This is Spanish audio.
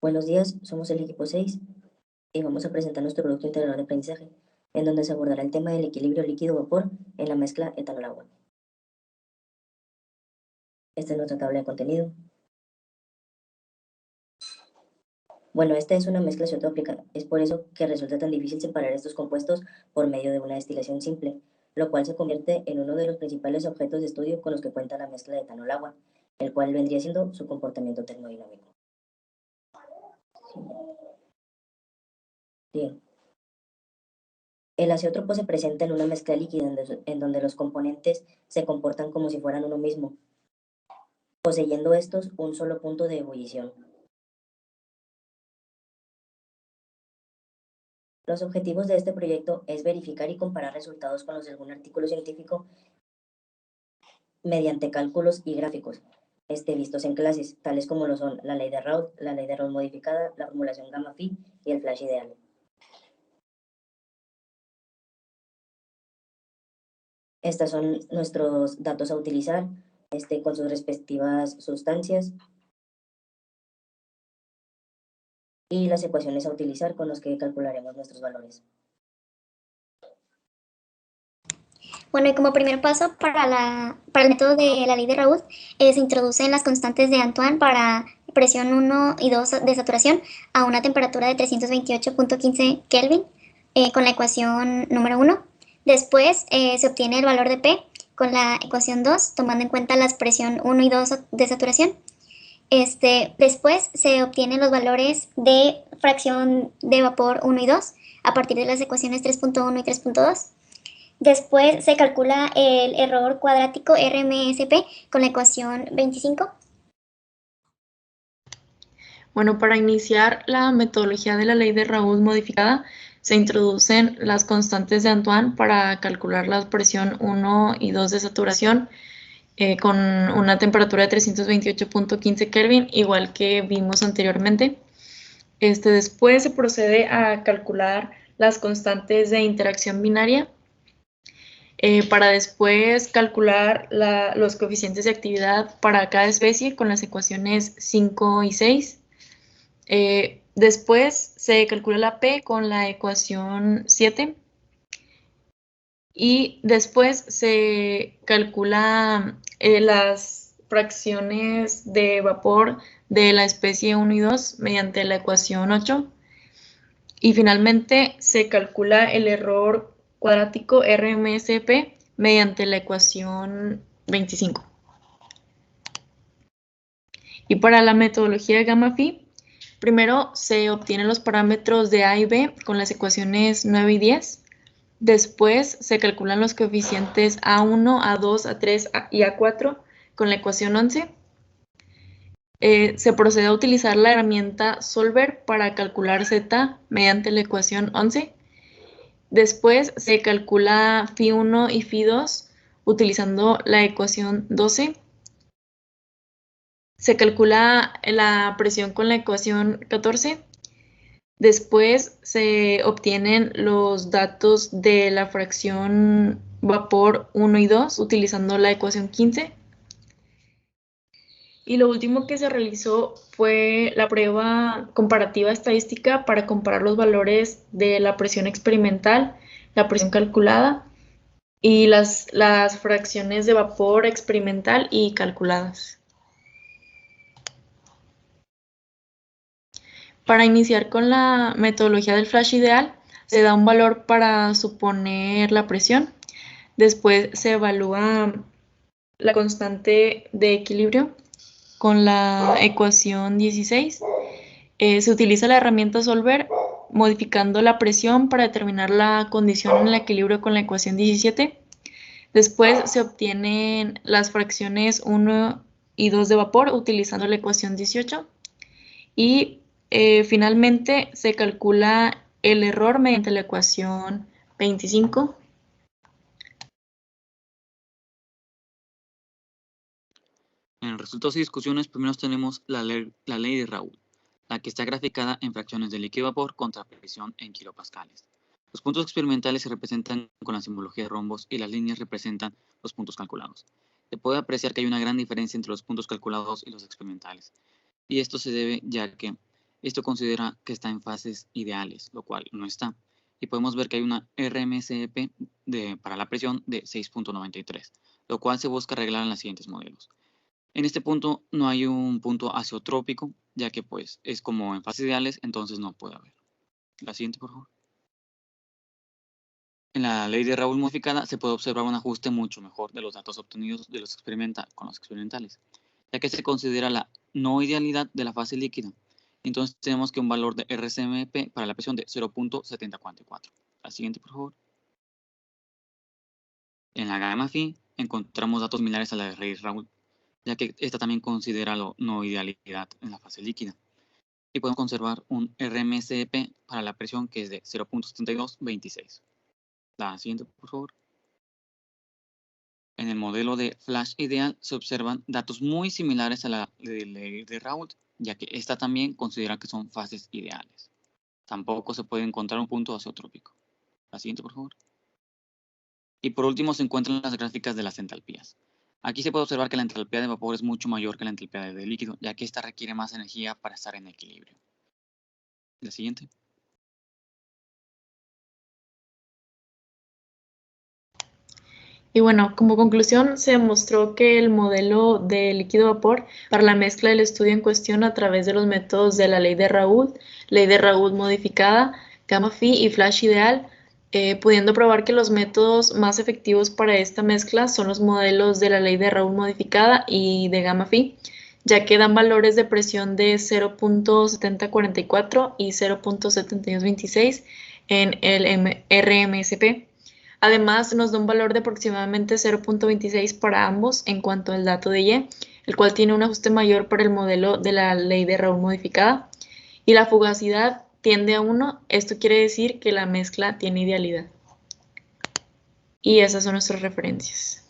Buenos días, somos el equipo 6 y vamos a presentar nuestro producto integrador de aprendizaje, en donde se abordará el tema del equilibrio líquido-vapor en la mezcla etanol-agua. Esta es nuestra tabla de contenido. Bueno, esta es una mezcla isotópica, es por eso que resulta tan difícil separar estos compuestos por medio de una destilación simple, lo cual se convierte en uno de los principales objetos de estudio con los que cuenta la mezcla de etanol-agua, el cual vendría siendo su comportamiento termodinámico. Bien. El azeotropo se presenta en una mezcla líquida en donde los componentes se comportan como si fueran uno mismo, poseyendo estos un solo punto de ebullición. Los objetivos de este proyecto es verificar y comparar resultados con los de algún artículo científico mediante cálculos y gráficos vistos en clases, tales como lo son la ley de Raoult, la ley de Raoult modificada, la formulación gamma phi y el flash ideal. Estos son nuestros datos a utilizar con sus respectivas sustancias y las ecuaciones a utilizar con las que calcularemos nuestros valores. Bueno, y como primer paso para el método de la ley de Raoult, se introducen las constantes de Antoine para presión 1 y 2 de saturación a una temperatura de 328.15 Kelvin con la ecuación número 1. Después se obtiene el valor de P con la ecuación 2, tomando en cuenta la presión 1 y 2 de saturación. Después se obtienen los valores de fracción de vapor 1 y 2 a partir de las ecuaciones 3.1 y 3.2. Después se calcula el error cuadrático RMSP con la ecuación 25. Bueno, para iniciar la metodología de la ley de Raoult modificada, se introducen las constantes de Antoine para calcular la presión 1 y 2 de saturación con una temperatura de 328.15 Kelvin, igual que vimos anteriormente. Después se procede a calcular las constantes de interacción binaria para después calcular los coeficientes de actividad para cada especie con las ecuaciones 5 y 6. Después se calcula la P con la ecuación 7 y después se calcula las fracciones de vapor de la especie 1 y 2 mediante la ecuación 8 y finalmente se calcula el error cuadrático RMSP mediante la ecuación 25. Y para la metodología de gamma phi, primero se obtienen los parámetros de A y B con las ecuaciones 9 y 10. Después se calculan los coeficientes A1, A2, A3 y A4 con la ecuación 11. Se procede a utilizar la herramienta Solver para calcular Z mediante la ecuación 11. Después se calcula phi1 y phi2 utilizando la ecuación 12. Se calcula la presión con la ecuación 14. Después se obtienen los datos de la fracción vapor 1 y 2 utilizando la ecuación 15. Y lo último que se realizó fue la prueba comparativa estadística para comparar los valores de la presión experimental, la presión calculada y las fracciones de vapor experimental y calculadas. Para iniciar con la metodología del flash ideal, se da un valor para suponer la presión. Después se evalúa la constante de equilibrio con la ecuación 16. Se utiliza la herramienta Solver modificando la presión para determinar la condición en el equilibrio con la ecuación 17. Después se obtienen las fracciones 1 y 2 de vapor utilizando la ecuación 18. Y finalmente se calcula el error mediante la ecuación 25. En resultados y discusiones, primero tenemos la ley de Raoult, la que está graficada en fracciones de líquido vapor contra presión en kilopascales. Los puntos experimentales se representan con la simbología de rombos y las líneas representan los puntos calculados. Se puede apreciar que hay una gran diferencia entre los puntos calculados y los experimentales. Y esto se debe ya que Esto considera que está en fases ideales, lo cual no está. Y podemos ver que hay una RMSEP para la presión de 6.93, lo cual se busca arreglar en los siguientes modelos. En este punto no hay un punto azeotrópico, ya que pues es como en fases ideales, entonces no puede haber. La siguiente, por favor. En la ley de Raoult modificada se puede observar un ajuste mucho mejor de los datos obtenidos con los experimentales, ya que se considera la no idealidad de la fase líquida. Entonces tenemos que un valor de RCMP para la presión de 0.744. La siguiente, por favor. En la gamma phi encontramos datos similares a la de Rey-Raoult, ya que esta también considera la no idealidad en la fase líquida. Y podemos conservar un RMSEP para la presión que es de 0.7226. La siguiente, por favor. En el modelo de flash ideal se observan datos muy similares a la ley de Raoult, ya que esta también considera que son fases ideales. Tampoco se puede encontrar un punto azeotrópico. La siguiente, por favor. Y por último se encuentran las gráficas de las entalpías. Aquí se puede observar que la entalpía de vapor es mucho mayor que la entalpía de líquido, ya que esta requiere más energía para estar en equilibrio. La siguiente. Y bueno, como conclusión, se demostró que el modelo de líquido-vapor para la mezcla del estudio en cuestión a través de los métodos de la ley de Raoult modificada, gamma phi y flash ideal, pudiendo probar que los métodos más efectivos para esta mezcla son los modelos de la ley de Raoult modificada y de gamma phi, ya que dan valores de presión de 0.7044 y 0.7226 en el RMSP. Además, nos da un valor de aproximadamente 0.26 para ambos en cuanto al dato de Y, el cual tiene un ajuste mayor para el modelo de la ley de Raoult modificada. Y la fugacidad tiende a 1, esto quiere decir que la mezcla tiene idealidad. Y esas son nuestras referencias.